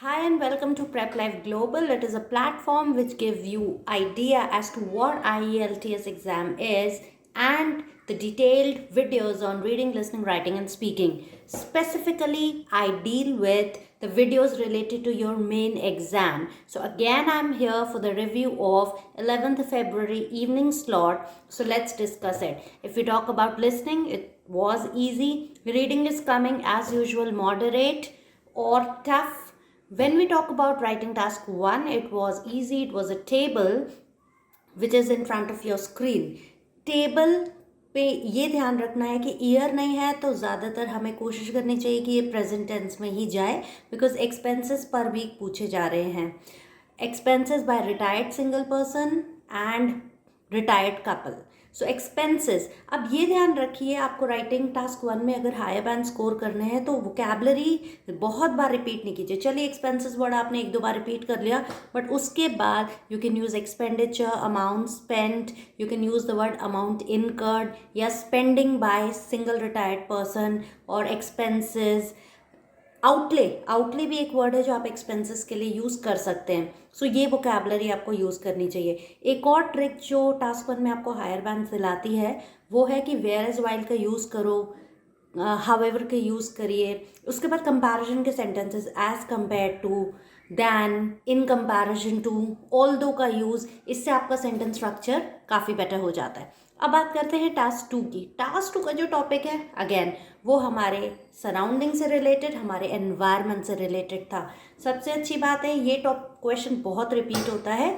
Hi and welcome to Prep Life Global. It is a platform which gives you idea as to what IELTS exam is and the detailed videos on reading, listening, writing and speaking. Specifically, I deal with the videos related to your main exam. So again, I'm here for the review of 11th February evening slot. So let's discuss it. If we talk about listening, it was easy. Reading is coming as usual, moderate or tough. When we talk about writing task 1, it was easy. It was a table which is in front of your screen. Table पे ये ध्यान रखना है कि year नहीं है तो ज़्यादातर हमें कोशिश करनी चाहिए कि ये प्रेजेंट टेंस में ही जाए, बिकॉज एक्सपेंसेस पर वीक पूछे जा रहे हैं. Expenses by retired single person and retired couple. So expenses, अब ये ध्यान रखिए, आपको राइटिंग टास्क 1 में अगर हायर बैंड स्कोर करने हैं तो वोकैबलरी बहुत बार रिपीट नहीं कीजिए. चलिए एक्सपेंसेस वर्ड आपने एक दो बार रिपीट कर लिया, बट उसके बाद you can use expenditure, amount spent, you can use the word amount incurred या spending by single retired person और एक्सपेंसेस. आउटले भी एक वर्ड है जो आप एक्सपेंसेस के लिए यूज़ कर सकते हैं. सो ये वोकैबलरी आपको यूज़ करनी चाहिए. एक और ट्रिक जो टास्क 1 में आपको हायर बैंड दिलाती है वो है कि वेयर इज वाइल का यूज़ करो, हाउएवर के यूज़ करिए. उसके बाद कंपैरिजन के sentences, as compare to, than, in comparison to, although का यूज़, इससे आपका सेंटेंस स्ट्रक्चर काफ़ी बेटर हो जाता है. अब बात करते हैं टास्क 2 की. टास्क 2 का जो टॉपिक है अगेन वो हमारे सराउंडिंग से रिलेटेड, हमारे एनवायरनमेंट से रिलेटेड था. सबसे अच्छी बात है ये क्वेश्चन बहुत रिपीट होता है.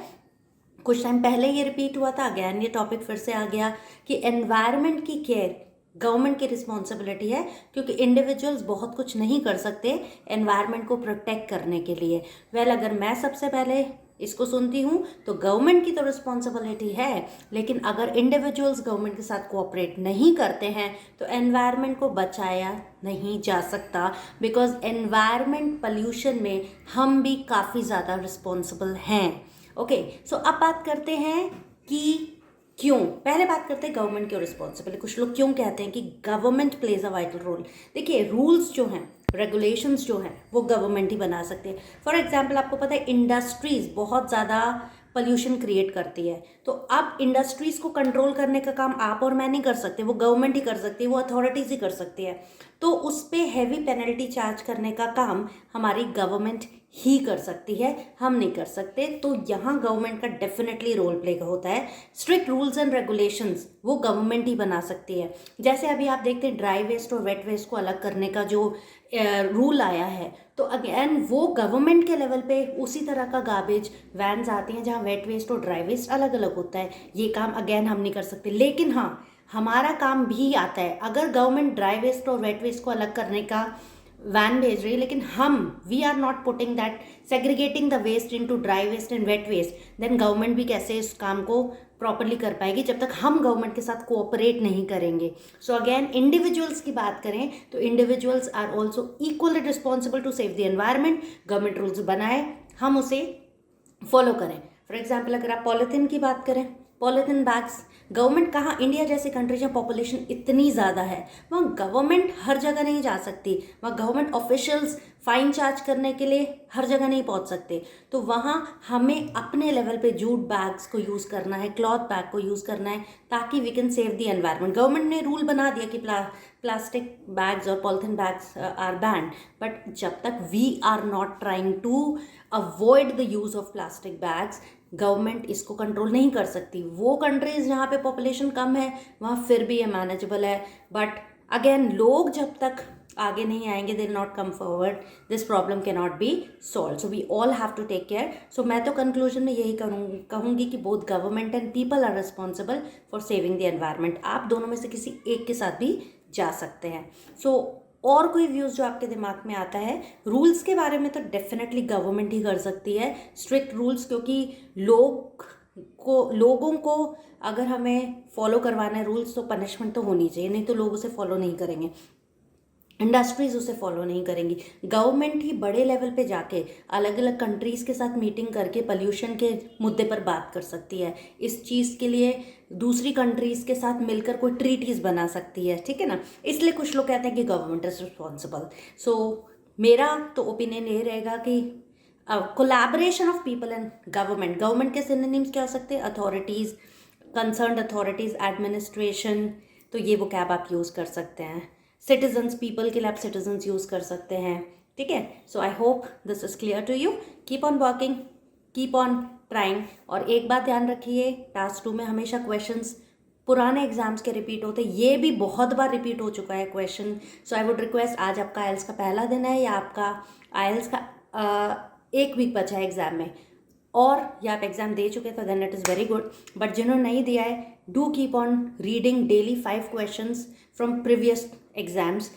कुछ टाइम पहले ये रिपीट हुआ था, अगेन ये टॉपिक फिर से आ गया कि एनवायरनमेंट की केयर गवर्नमेंट की रिस्पॉन्सिबिलिटी है, क्योंकि इंडिविजुअल्स बहुत कुछ नहीं कर सकते एनवायरनमेंट को प्रोटेक्ट करने के लिए. अगर मैं सबसे पहले इसको सुनती हूँ तो गवर्नमेंट की तो रिस्पॉन्सिबिलिटी है, लेकिन अगर इंडिविजुअल्स गवर्नमेंट के साथ कोऑपरेट नहीं करते हैं तो एनवायरनमेंट को बचाया नहीं जा सकता, बिकॉज एनवायरनमेंट पोल्यूशन में हम भी काफ़ी ज़्यादा रिस्पॉन्सिबल हैं. ओके, सो अब बात करते हैं कि क्यों. पहले बात करते हैं गवर्नमेंट क्यों रिस्पॉन्सिबल. कुछ लोग क्यों कहते हैं कि government plays a vital role. देखिए, रूल्स जो हैं, रेगुलेशंस जो हैं वो गवर्नमेंट ही बना सकते हैं. फॉर एग्जांपल, आपको पता है इंडस्ट्रीज़ बहुत ज़्यादा पोल्यूशन क्रिएट करती है, तो अब इंडस्ट्रीज़ को कंट्रोल करने का काम आप और मैं नहीं कर सकते, वो गवर्नमेंट ही कर सकती है, वो अथॉरिटीज़ ही कर सकती है. तो उस पर हैवी पेनल्टी चार्ज करने का काम हमारी गवर्नमेंट ही कर सकती है, हम नहीं कर सकते. तो यहाँ गवर्नमेंट का डेफिनेटली रोल प्ले होता है. स्ट्रिक्ट रूल्स एंड रेगुलेशंस वो गवर्नमेंट ही बना सकती है. जैसे अभी आप देखते हैं ड्राई वेस्ट और वेट वेस्ट को अलग करने का जो रूल आया है, तो अगेन वो गवर्नमेंट के लेवल पे उसी तरह का गार्बेज वैन्स आती हैं जहाँ वेट वेस्ट और ड्राई वेस्ट अलग अलग होता है. ये काम अगेन हम नहीं कर सकते, लेकिन हाँ हमारा काम भी आता है. अगर गवर्नमेंट ड्राई वेस्ट और वेट वेस्ट को अलग करने का वैन भेज रही है, लेकिन we are not putting that, segregating the waste into dry waste and wet waste, then government भी कैसे इस काम को प्रॉपरली कर पाएगी जब तक हम गवर्नमेंट के साथ कोऑपरेट नहीं करेंगे. सो अगेन इंडिविजुअल्स की बात करें तो individuals are also equally responsible to save the environment. Government rules बनाए, हम उसे फॉलो करें. फॉर एग्जाम्पल, अगर आप पॉलीथीन की बात करें, पॉलीथीन बैग्स, गवर्नमेंट कहाँ, इंडिया जैसी कंट्री जहाँ पॉपुलेशन इतनी ज़्यादा है वहाँ गवर्नमेंट हर जगह नहीं जा सकती, वहाँ गवर्नमेंट ऑफिशियल्स फाइन चार्ज करने के लिए हर जगह नहीं पहुँच सकते. तो वहाँ हमें अपने लेवल पे जूट बैग्स को यूज़ करना है, क्लॉथ बैग को यूज़ करना है, ताकि we can save the environment. Government ने रूल बना दिया कि प्लास्टिक बैग्स और polythene bags are banned, but जब तक we are not trying to avoid the use of plastic bags, government इसको कंट्रोल नहीं कर सकती. वो कंट्रीज़ जहाँ पे पॉपुलेशन कम है वहाँ फिर भी ये मैनेजेबल है, बट अगेन लोग जब तक आगे नहीं आएंगे, they not come forward, this problem can not be solve. So we all have to take care. So मैं तो कंक्लूजन में यही कहूँगी कि both government and people are responsible for saving the environment. आप दोनों में से किसी एक के साथ भी जा सकते हैं. सो और कोई व्यूज़ जो आपके दिमाग में आता है रूल्स के बारे में, तो डेफिनेटली गवर्नमेंट ही कर सकती है स्ट्रिक्ट रूल्स, क्योंकि लोगों को अगर हमें फॉलो करवाना है रूल्स तो पनिशमेंट तो होनी चाहिए, नहीं तो लोग उसे फॉलो नहीं करेंगे, इंडस्ट्रीज़ उसे फॉलो नहीं करेंगी. गवर्नमेंट ही बड़े लेवल पे जाके अलग अलग कंट्रीज़ के साथ मीटिंग करके पोल्यूशन के मुद्दे पर बात कर सकती है. इस चीज़ के लिए दूसरी कंट्रीज़ के साथ मिलकर कोई ट्रीटीज़ बना सकती है, ठीक है ना. इसलिए कुछ लोग कहते हैं कि गवर्नमेंट इज़ रिस्पॉन्सिबल. सो मेरा तो ओपिनियन ये रहेगा कि collaboration of people and government, government के सिनोनिम्स क्या हो सकते हैं? अथॉरिटीज़, कंसर्न्ड अथॉरिटीज़, एडमिनिस्ट्रेशन, तो ये वो कैब आप यूज़ कर सकते हैं। सिटीजन्स, पीपल के लिए आप सिटीजन्स यूज़ कर सकते हैं, ठीक है। So I hope this is clear to you. Keep on working, keep on trying. और एक बात ध्यान रखिए, टास्क 2 में हमेशा क्वेश्चंस पुराने एग्जाम्स के रिपीट होते, ये भी बहुत बार रिपीट हो चुका है question. So I would request, आज आपका आइल्स का पहला दिन है या आपका आइल्स का 1 वीक बचा है एग्ज़ाम में, और या आप एग्ज़ाम दे चुके तो then it is very good, but जिन्होंने नहीं दिया है, do keep on reading daily 5 questions from previous exams.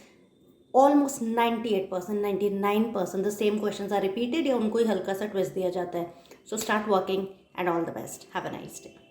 Almost 98%, 99% the same questions are repeated, या उनको ही हल्का सा ट्विस्ट दिया जाता है। So start working and all the best, have a nice day.